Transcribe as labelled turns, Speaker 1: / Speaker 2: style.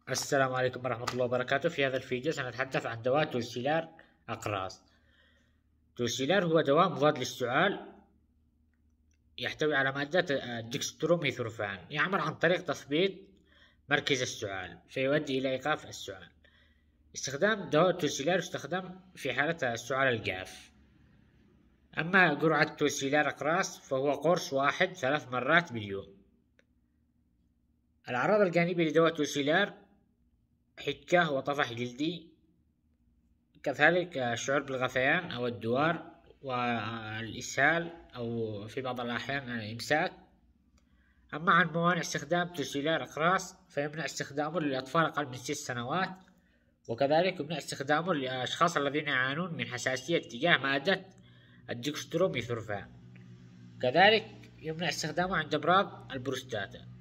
Speaker 1: السلام عليكم ورحمة الله وبركاته. في هذا الفيديو سنتحدث عن دواء توسيلار أقراص. توسيلار هو دواء مضاد للسعال يحتوي على مادة الدكستروميثورفان، يعمل عن طريق تثبيط مركز السعال فيؤدي إلى إيقاف السعال. استخدام دواء توسيلار يستخدم في حالة السعال الجاف. أما جرعة توسيلار أقراص فهو قرص واحد 3 مرات باليوم. الأعراض الجانبية لدواء توسيلار حكة وطفح جلدي، كذلك الشعور بالغثيان أو الدوار والإسهال أو في بعض الأحيان الإمساك. أما عن موانع استخدام توسيلار أقراص فيمنع استخدامه للأطفال أقل من 6 سنوات، وكذلك يمنع استخدامه للأشخاص الذين يعانون من حساسية تجاه مادة الدكستروميثورفان. كذلك يمنع استخدامه عند أمراض البروستاتا.